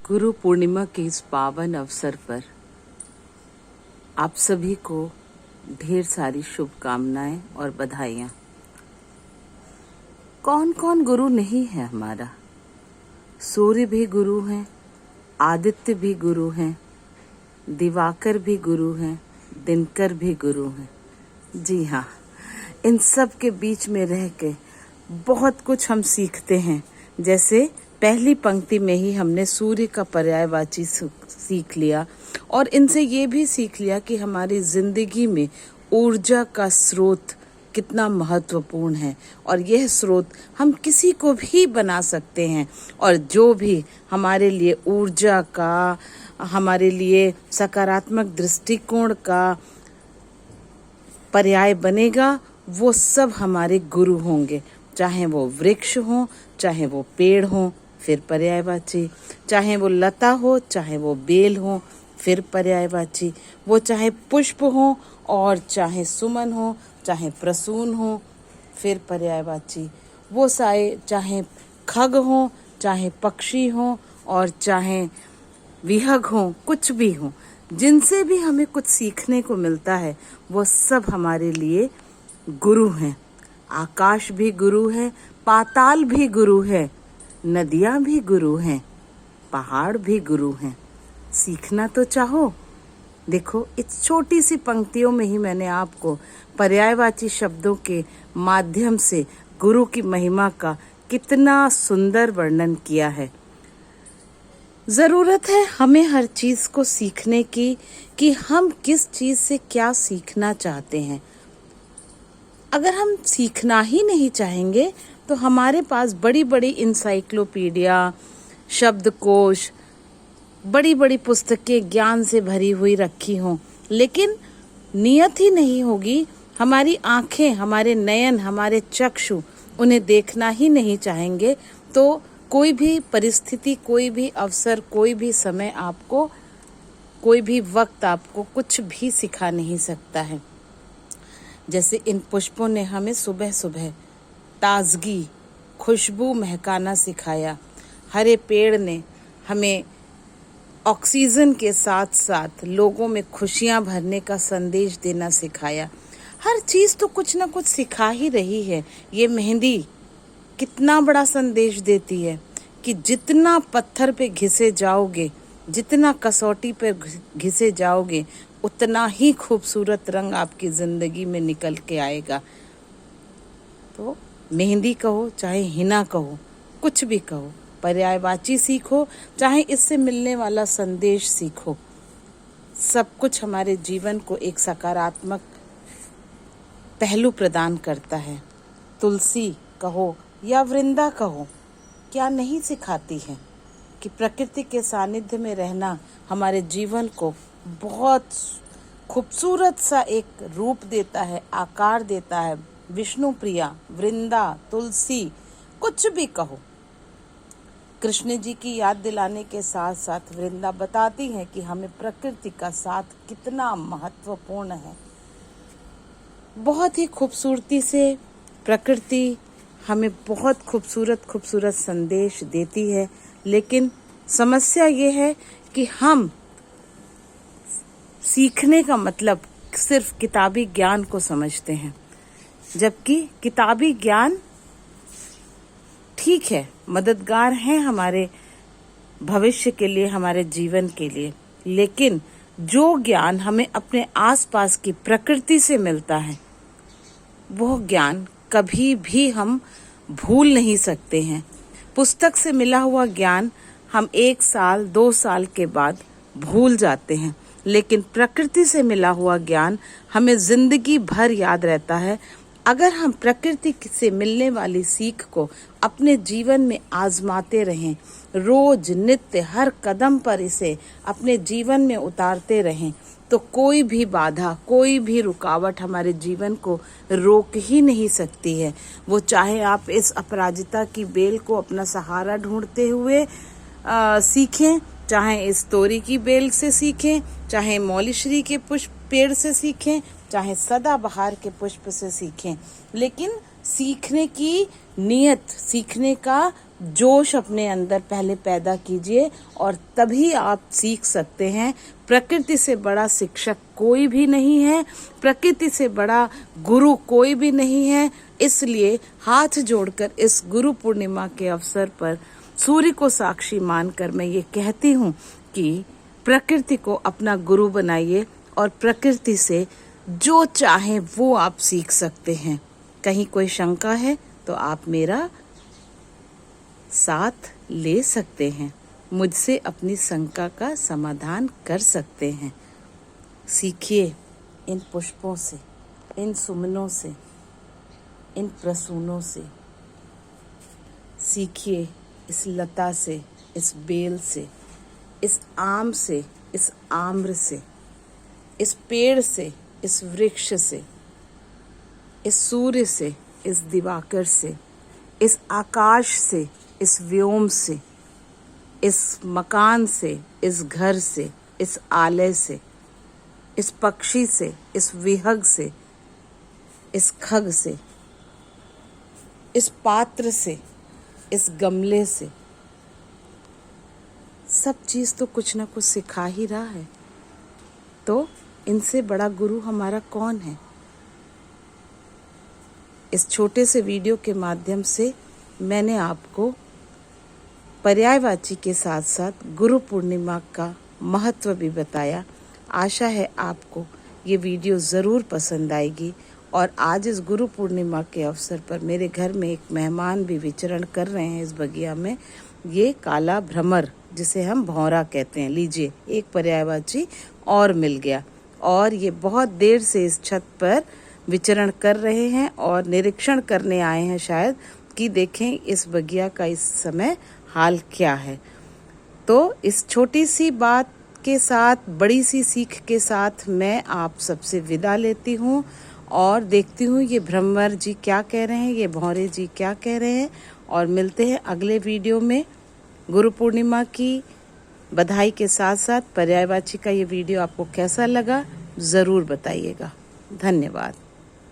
गुरु पूर्णिमा के इस पावन अवसर पर आप सभी को ढेर सारी शुभकामनाएं और बधाइयां। कौन कौन गुरु नहीं है हमारा। सूर्य भी गुरु हैं, आदित्य भी गुरु हैं, दिवाकर भी गुरु हैं, दिनकर भी गुरु हैं। जी हाँ, इन सब के बीच में रह के बहुत कुछ हम सीखते हैं। जैसे पहली पंक्ति में ही हमने सूर्य का पर्यायवाची सीख लिया और इनसे ये भी सीख लिया कि हमारी जिंदगी में ऊर्जा का स्रोत कितना महत्वपूर्ण है और यह स्रोत हम किसी को भी बना सकते हैं। और जो भी हमारे लिए ऊर्जा का, हमारे लिए सकारात्मक दृष्टिकोण का पर्याय बनेगा, वो सब हमारे गुरु होंगे। चाहे वो वृक्ष हो, चाहे वो पेड़ हो, फिर पर्यायवाची, चाहे वो लता हो, चाहे वो बेल हो, फिर पर्यायवाची, वो चाहे पुष्प हो और चाहे सुमन हो, चाहे प्रसून हो, फिर पर्यायवाची, वो चाहे खग हो, चाहे पक्षी हो और चाहे विहग हो, कुछ भी हो, जिनसे भी हमें कुछ सीखने को मिलता है वो सब हमारे लिए गुरु हैं। आकाश भी गुरु है, पाताल भी गुरु है, नदियां भी गुरु हैं, पहाड़ भी गुरु हैं। सीखना तो चाहो। देखो, इस छोटी सी पंक्तियों में ही मैंने आपको पर्यायवाची शब्दों के माध्यम से गुरु की महिमा का कितना सुंदर वर्णन किया है। जरूरत है हमें हर चीज को सीखने की कि हम किस चीज से क्या सीखना चाहते हैं। अगर हम सीखना ही नहीं चाहेंगे तो हमारे पास बड़ी बड़ी इंसाइक्लोपीडिया, शब्दकोश, बड़ी बड़ी पुस्तकें ज्ञान से भरी हुई रखी हों, लेकिन नियत ही नहीं होगी, हमारी आंखें, हमारे नयन, हमारे चक्षु उन्हें देखना ही नहीं चाहेंगे, तो कोई भी परिस्थिति, कोई भी अवसर, कोई भी समय आपको, कोई भी वक्त आपको कुछ भी सिखा नहीं सकता है। जैसे इन पुष्पों ने हमें सुबह सुबह ताजगी, खुशबू महकाना सिखाया। हरे पेड़ ने हमें ऑक्सीजन के साथ साथ लोगों में खुशियां भरने का संदेश देना सिखाया। हर चीज तो कुछ ना कुछ सिखा ही रही है। ये मेहंदी कितना बड़ा संदेश देती है कि जितना पत्थर पे घिसे जाओगे, जितना कसौटी पे घिसे जाओगे, उतना ही खूबसूरत रंग आपकी जिंदगी में निकल के आएगा। तो मेहंदी कहो, चाहे हिना कहो, कुछ भी कहो, पर्यायवाची सीखो, चाहे इससे मिलने वाला संदेश सीखो, सब कुछ हमारे जीवन को एक सकारात्मक पहलू प्रदान करता है। तुलसी कहो या वृंदा कहो, क्या नहीं सिखाती है कि प्रकृति के सानिध्य में रहना हमारे जीवन को बहुत खूबसूरत सा एक रूप देता है, आकार देता है। विष्णु प्रिया, वृंदा, तुलसी, कुछ भी कहो। कृष्ण जी की याद दिलाने के साथ साथ वृंदा बताती है कि हमें प्रकृति का साथ कितना महत्वपूर्ण है। बहुत ही खूबसूरती से प्रकृति हमें बहुत खूबसूरत खूबसूरत संदेश देती है, लेकिन समस्या ये है कि हम सीखने का मतलब सिर्फ किताबी ज्ञान को समझते हैं, जबकि किताबी ज्ञान ठीक है, मददगार है हमारे भविष्य के लिए, हमारे जीवन के लिए, लेकिन जो ज्ञान हमें अपने आसपास की प्रकृति से मिलता है, वो ज्ञान कभी भी हम भूल नहीं सकते हैं। पुस्तक से मिला हुआ ज्ञान हम 1 साल 2 साल के बाद भूल जाते हैं, लेकिन प्रकृति से मिला हुआ ज्ञान हमें जिंदगी भर याद रहता है। अगर हम प्रकृति से मिलने वाली सीख को अपने जीवन में आजमाते रहें, रोज नित्य हर कदम पर इसे अपने जीवन में उतारते रहें, तो कोई भी बाधा, कोई भी रुकावट हमारे जीवन को रोक ही नहीं सकती है। वो चाहे आप इस अपराजिता की बेल को अपना सहारा ढूंढते हुए सीखें, चाहे इस तोरी की बेल से सीखें, चाहे मौलीश्री के पुष्प पेड़ से सीखें, चाहे सदाबहार के पुष्प से सीखें, लेकिन सीखने की नियत, सीखने का जोश अपने अंदर पहले पैदा कीजिए और तभी आप सीख सकते हैं। प्रकृति से बड़ा शिक्षक कोई भी नहीं है, प्रकृति से बड़ा गुरु कोई भी नहीं है। इसलिए हाथ जोड़कर इस गुरु पूर्णिमा के अवसर पर सूर्य को साक्षी मानकर मैं ये कहती हूँ कि प्रकृति को अपना गुरु बनाइए और प्रकृति से जो चाहे वो आप सीख सकते हैं। कहीं कोई शंका है तो आप मेरा साथ ले सकते हैं, मुझसे अपनी शंका का समाधान कर सकते हैं। सीखिए इन पुष्पों से, इन सुमनों से, इन प्रसूनों से। सीखिए इस लता से, इस बेल से, इस आम से, इस आम्र से, इस पेड़ से, इस वृक्ष से, इस सूर्य से, इस दिवाकर से, इस आकाश से, इस व्योम से, इस मकान से, इस घर से, इस आलय से, इस पक्षी से, इस विहग से, इस खग से, इस पात्र से, इस गमले से। सब चीज़ तो कुछ ना कुछ सिखा ही रहा है, तो इनसे बड़ा गुरु हमारा कौन है। इस छोटे से वीडियो के माध्यम से मैंने आपको पर्यायवाची के साथ साथ गुरु पूर्णिमा का महत्व भी बताया। आशा है आपको ये वीडियो ज़रूर पसंद आएगी। और आज इस गुरु पूर्णिमा के अवसर पर मेरे घर में एक मेहमान भी विचरण कर रहे हैं इस बगिया में। ये काला भ्रमर, जिसे हम भौरा कहते हैं। लीजिए, एक पर्यायवाची और मिल गया और ये बहुत देर से इस छत पर विचरण कर रहे हैं और निरीक्षण करने आए हैं शायद कि देखें इस बगिया का इस समय हाल क्या है। तो इस छोटी सी बात के साथ, बड़ी सी सीख के साथ मैं आप सबसे विदा लेती हूँ और देखती हूँ ये भ्रमर जी क्या कह रहे हैं, ये भौरे जी क्या कह रहे हैं। और मिलते हैं अगले वीडियो में। गुरु पूर्णिमा की बधाई के साथ साथ पर्यायवाची का ये वीडियो आपको कैसा लगा ज़रूर बताइएगा। धन्यवाद।